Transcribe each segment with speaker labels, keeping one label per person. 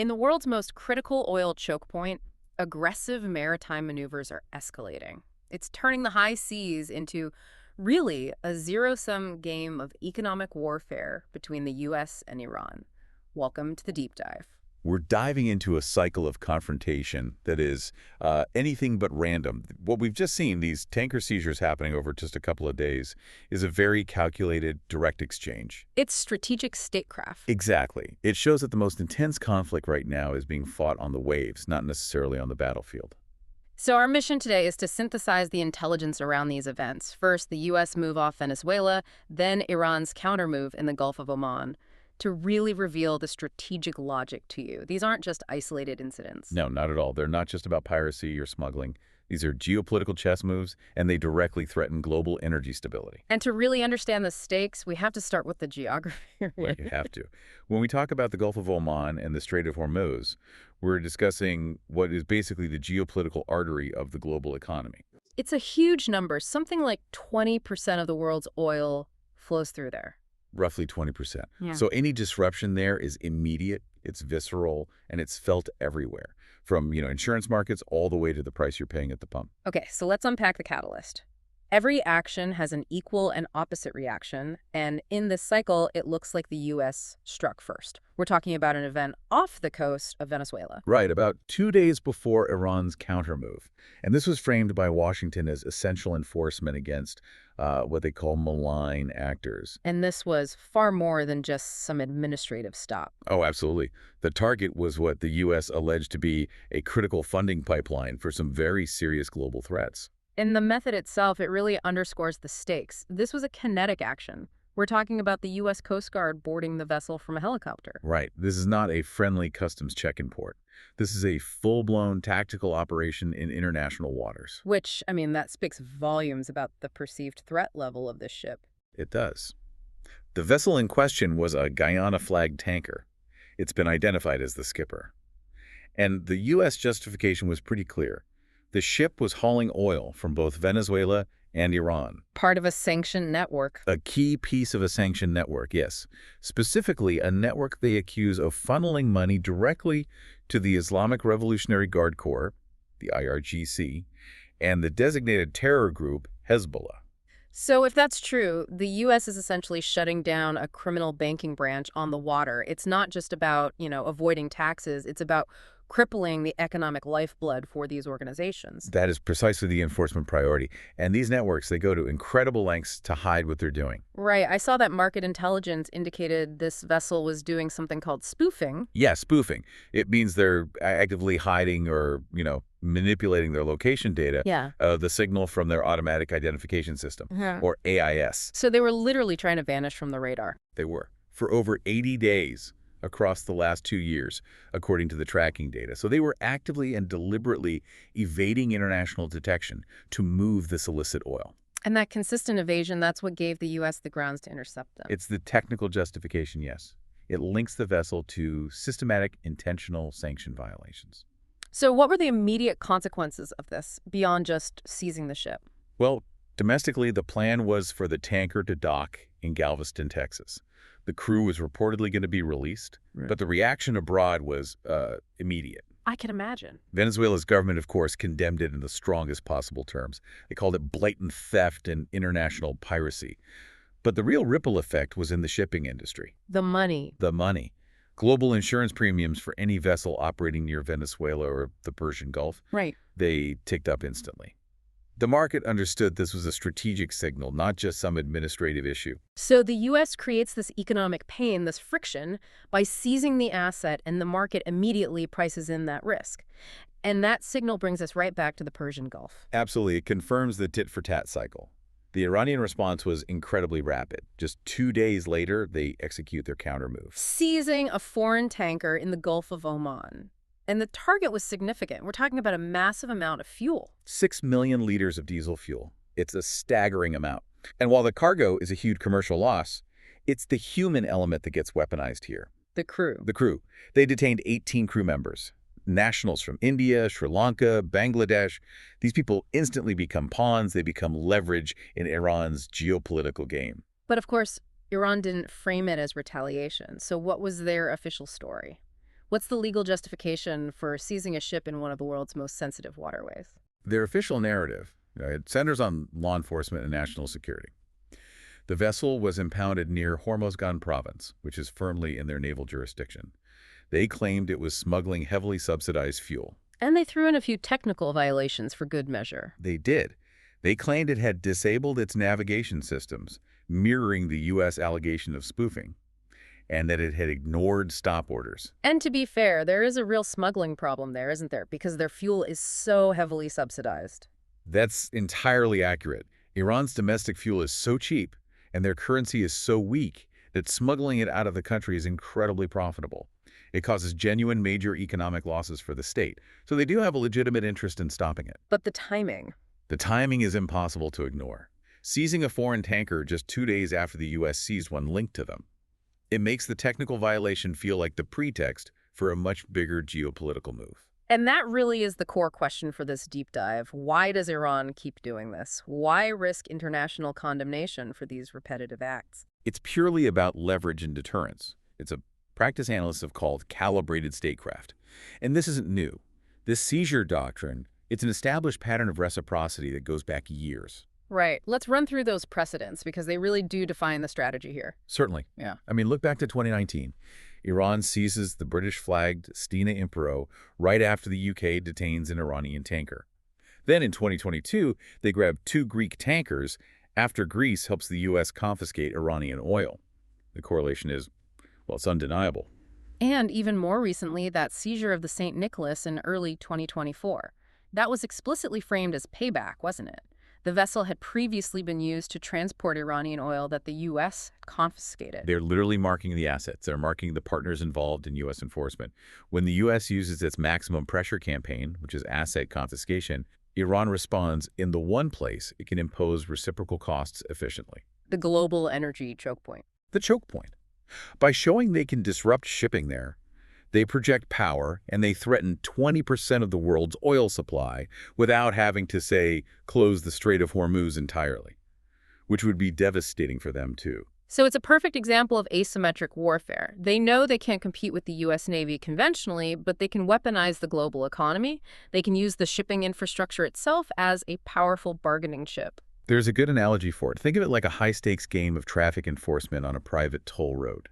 Speaker 1: In the world's most critical oil choke point, aggressive maritime maneuvers are escalating. It's turning the high seas into really a zero-sum game of economic warfare between the U.S. and Iran. Welcome to the deep dive.
Speaker 2: We're diving into a cycle of confrontation that is anything but random. What we've just seen, these tanker seizures happening over just a couple of days, is a very calculated, direct exchange.
Speaker 1: It's strategic statecraft.
Speaker 2: Exactly. It shows that the most intense conflict right now is being fought on the waves, not necessarily on the battlefield.
Speaker 1: So our mission today is to synthesize the intelligence around these events. First, the U.S. move off Venezuela, then Iran's countermove in the Gulf of Oman, to really reveal the strategic logic to you. These aren't just isolated incidents.
Speaker 2: No, not at all. They're not just about piracy or smuggling. These are geopolitical chess moves, and they directly threaten global energy stability.
Speaker 1: And to really understand the stakes, we have to start with the geography.
Speaker 2: Well, you have to. When we talk about the Gulf of Oman and the Strait of Hormuz, we're discussing what is basically the geopolitical artery of the global economy.
Speaker 1: It's a huge number. Something like 20% of the world's oil flows through there.
Speaker 2: Roughly 20%.
Speaker 1: Yeah.
Speaker 2: So any disruption there is immediate, it's visceral, and it's felt everywhere, from insurance markets all the way to the price you're paying at the pump.
Speaker 1: Okay, so let's unpack the catalyst. Every action has an equal and opposite reaction, and in this cycle, it looks like the U.S. struck first. We're talking about an event off the coast of Venezuela.
Speaker 2: Right, about 2 days before Iran's countermove. And this was framed by Washington as essential enforcement against what they call malign actors.
Speaker 1: And this was far more than just some administrative stop.
Speaker 2: Oh, absolutely. The target was what the U.S. alleged to be a critical funding pipeline for some very serious global threats.
Speaker 1: In the method itself, it really underscores the stakes. This was a kinetic action. We're talking about the U.S. Coast Guard boarding the vessel from a helicopter.
Speaker 2: Right. This is not a friendly customs check-in port. This is a full-blown tactical operation in international waters.
Speaker 1: Which, I mean, that speaks volumes about the perceived threat level of this ship.
Speaker 2: It does. The vessel in question was a Guyana-flagged tanker. It's been identified as the skipper. And the U.S. justification was pretty clear. The ship was hauling oil from both Venezuela and Iran.
Speaker 1: Part of a sanctioned network.
Speaker 2: A key piece of a sanctioned network, yes. Specifically, a network they accuse of funneling money directly to the Islamic Revolutionary Guard Corps, the IRGC, and the designated terror group Hezbollah.
Speaker 1: So if that's true, the U.S. is essentially shutting down a criminal banking branch on the water. It's not just about, avoiding taxes. It's about crippling the economic lifeblood for these organizations.
Speaker 2: That is precisely the enforcement priority. And these networks, they go to incredible lengths to hide what they're doing.
Speaker 1: Right. I saw that market intelligence indicated this vessel was doing something called spoofing.
Speaker 2: Yeah, spoofing. It means they're actively hiding or, manipulating their location data,
Speaker 1: Yeah.
Speaker 2: The signal from their automatic identification system, or AIS.
Speaker 1: So they were literally trying to vanish from the radar.
Speaker 2: They were. For over 80 days across the last 2 years, according to the tracking data. So they were actively and deliberately evading international detection to move this illicit oil.
Speaker 1: And that consistent evasion, that's what gave the U.S. the grounds to intercept them.
Speaker 2: It's the technical justification, yes. It links the vessel to systematic, intentional sanction violations.
Speaker 1: So what were the immediate consequences of this, beyond just seizing the ship?
Speaker 2: Well, domestically, the plan was for the tanker to dock in Galveston, Texas. The crew was reportedly going to be released, but the reaction abroad was immediate.
Speaker 1: I can imagine.
Speaker 2: Venezuela's government, of course, condemned it in the strongest possible terms. They called it blatant theft and international piracy. But the real ripple effect was in the shipping industry.
Speaker 1: The money.
Speaker 2: The money. Global insurance premiums for any vessel operating near Venezuela or the Persian Gulf,
Speaker 1: Right.
Speaker 2: they ticked up instantly. The market understood this was a strategic signal, not just some administrative issue.
Speaker 1: So the U.S. creates this economic pain, this friction, by seizing the asset, and the market immediately prices in that risk. And that signal brings us right back to the Persian Gulf.
Speaker 2: Absolutely. It confirms the tit-for-tat cycle. The Iranian response was incredibly rapid. Just 2 days later, they execute their countermove.
Speaker 1: Seizing a foreign tanker in the Gulf of Oman. And the target was significant. We're talking about a massive amount of fuel.
Speaker 2: 6 million liters of diesel fuel. It's a staggering amount. And while the cargo is a huge commercial loss, it's the human element that gets weaponized here.
Speaker 1: The crew.
Speaker 2: The crew. They detained 18 crew members. Nationals from India, Sri Lanka, Bangladesh. These people instantly become pawns. They become leverage in Iran's geopolitical game.
Speaker 1: But of course, Iran didn't frame it as retaliation. So what was their official story? What's the legal justification for seizing a ship in one of the world's most sensitive waterways?
Speaker 2: Their official narrative, it centers on law enforcement and national security. The vessel was impounded near Hormozgan province, which is firmly in their naval jurisdiction. They claimed it was smuggling heavily subsidized fuel.
Speaker 1: And they threw in a few technical violations for good measure.
Speaker 2: They did. They claimed it had disabled its navigation systems, mirroring the U.S. allegation of spoofing, and that it had ignored stop orders.
Speaker 1: And to be fair, there is a real smuggling problem there, isn't there? Because their fuel is so heavily subsidized.
Speaker 2: That's entirely accurate. Iran's domestic fuel is so cheap, and their currency is so weak, that smuggling it out of the country is incredibly profitable. It causes genuine major economic losses for the state, so they do have a legitimate interest in stopping it.
Speaker 1: But the timing.
Speaker 2: The timing is impossible to ignore. Seizing a foreign tanker just 2 days after the U.S. seized one linked to them. It makes the technical violation feel like the pretext for a much bigger geopolitical move.
Speaker 1: And that really is the core question for this deep dive. Why does Iran keep doing this? Why risk international condemnation for these repetitive acts?
Speaker 2: It's purely about leverage and deterrence. It's a practice analysts have called calibrated statecraft. And this isn't new. This seizure doctrine, it's an established pattern of reciprocity that goes back years.
Speaker 1: Right. Let's run through those precedents because they really do define the strategy here.
Speaker 2: Certainly.
Speaker 1: Yeah.
Speaker 2: I mean, look back to 2019. Iran seizes the British-flagged Stena Impero right after the UK detains an Iranian tanker. Then in 2022, they grab 2 Greek tankers after Greece helps the U.S. confiscate Iranian oil. The correlation is, well, it's undeniable.
Speaker 1: And even more recently, that seizure of the St. Nicholas in early 2024. That was explicitly framed as payback, wasn't it? The vessel had previously been used to transport Iranian oil that the U.S. had confiscated.
Speaker 2: They're literally marking the assets. They're marking the partners involved in U.S. enforcement. When the U.S. uses its maximum pressure campaign, which is asset confiscation, Iran responds in the one place it can impose reciprocal costs efficiently.
Speaker 1: The global energy choke point.
Speaker 2: The choke point. By showing they can disrupt shipping there, they project power and they threaten 20% of the world's oil supply without having to, say, close the Strait of Hormuz entirely, which would be devastating for them too.
Speaker 1: So it's a perfect example of asymmetric warfare. They know they can't compete with the U.S. Navy conventionally, but they can weaponize the global economy. They can use the shipping infrastructure itself as a powerful bargaining chip.
Speaker 2: There's a good analogy for it. Think of it like a high-stakes game of traffic enforcement on a private toll road.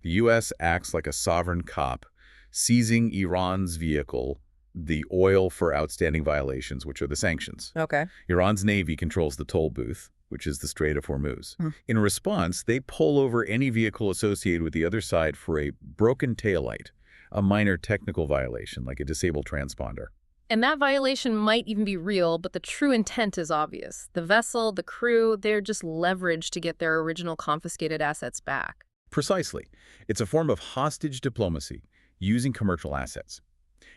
Speaker 2: The U.S. acts like a sovereign cop, seizing Iran's vehicle, the oil for outstanding violations, which are the sanctions.
Speaker 1: Okay.
Speaker 2: Iran's Navy controls the toll booth, which is the Strait of Hormuz. In response, they pull over any vehicle associated with the other side for a broken taillight, a minor technical violation like a disabled transponder.
Speaker 1: And that violation might even be real, but the true intent is obvious. The vessel, the crew, they're just leveraged to get their original confiscated assets back.
Speaker 2: Precisely. It's a form of hostage diplomacy, using commercial assets.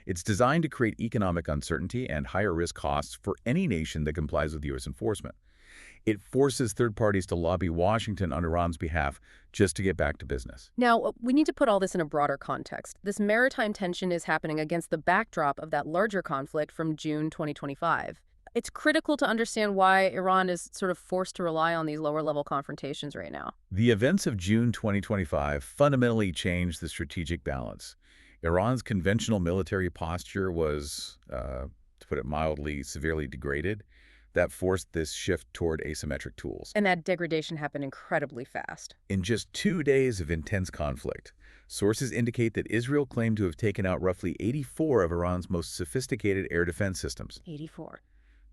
Speaker 2: It's designed to create economic uncertainty and higher risk costs for any nation that complies with U.S. enforcement. It forces third parties to lobby Washington on Iran's behalf just to get back to business.
Speaker 1: Now, we need to put all this in a broader context. This maritime tension is happening against the backdrop of that larger conflict from June 2025. It's critical to understand why Iran is sort of forced to rely on these lower-level confrontations right now.
Speaker 2: The events of June 2025 fundamentally changed the strategic balance. Iran's conventional military posture was, to put it mildly, severely degraded. That forced this shift toward asymmetric tools.
Speaker 1: And that degradation happened incredibly fast.
Speaker 2: In just 2 days of intense conflict, sources indicate that Israel claimed to have taken out roughly 84 of Iran's most sophisticated air defense systems.
Speaker 1: 84.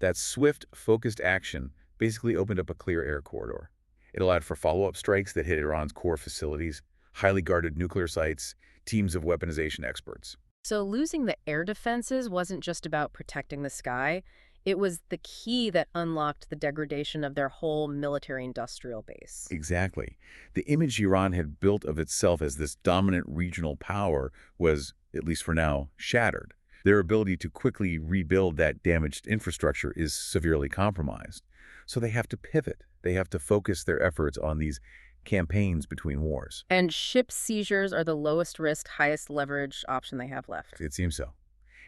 Speaker 2: That swift, focused action basically opened up a clear air corridor. It allowed for follow-up strikes that hit Iran's core facilities, highly guarded nuclear sites, teams of weaponization experts.
Speaker 1: So losing the air defenses wasn't just about protecting the sky. It was the key that unlocked the degradation of their whole military-industrial base.
Speaker 2: Exactly. The image Iran had built of itself as this dominant regional power was, at least for now, shattered. Their ability to quickly rebuild that damaged infrastructure is severely compromised. So they have to pivot. They have to focus their efforts on these campaigns between wars.
Speaker 1: And ship seizures are the lowest risk, highest leverage option they have left.
Speaker 2: It seems so.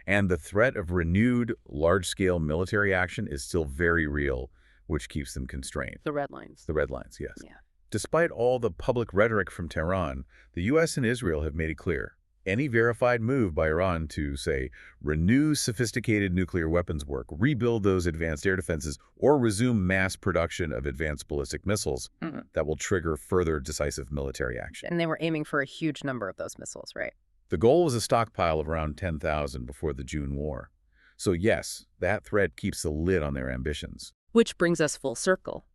Speaker 2: And the threat of renewed, large-scale military action is still very real, which keeps them constrained.
Speaker 1: The red lines.
Speaker 2: The red lines, yes.
Speaker 1: Yeah.
Speaker 2: Despite all the public rhetoric from Tehran, the U.S. and Israel have made it clear Any verified move by Iran to, say, renew sophisticated nuclear weapons work, rebuild those advanced air defenses, or resume mass production of advanced ballistic missiles
Speaker 1: Mhm.
Speaker 2: that will trigger further decisive military action.
Speaker 1: And they were aiming for a huge number of those missiles, right?
Speaker 2: The goal was a stockpile of around 10,000 before the June war. So yes, that threat keeps the lid on their ambitions.
Speaker 1: Which brings us full circle.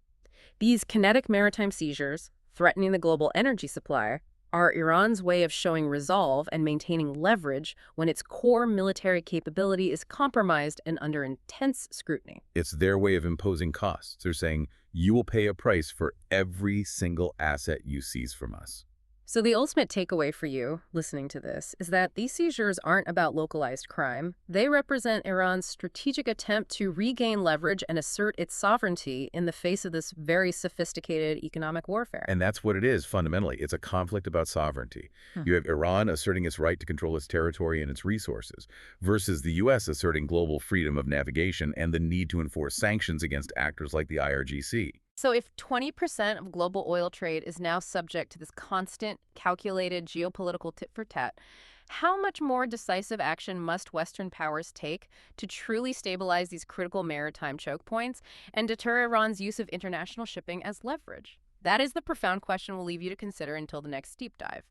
Speaker 1: These kinetic maritime seizures, threatening the global energy supply, are Iran's way of showing resolve and maintaining leverage when its core military capability is compromised and under intense scrutiny.
Speaker 2: It's their way of imposing costs. They're saying, you will pay a price for every single asset you seize from us.
Speaker 1: So the ultimate takeaway for you, listening to this, is that these seizures aren't about localized crime. They represent Iran's strategic attempt to regain leverage and assert its sovereignty in the face of this very sophisticated economic warfare.
Speaker 2: And that's what it is, fundamentally. It's a conflict about sovereignty. You have Iran asserting its right to control its territory and its resources, versus the U.S. asserting global freedom of navigation and the need to enforce sanctions against actors like the IRGC.
Speaker 1: So if 20% of global oil trade is now subject to this constant, calculated geopolitical tit-for-tat, how much more decisive action must Western powers take to truly stabilize these critical maritime choke points and deter Iran's use of international shipping as leverage? That is the profound question we'll leave you to consider until the next deep dive.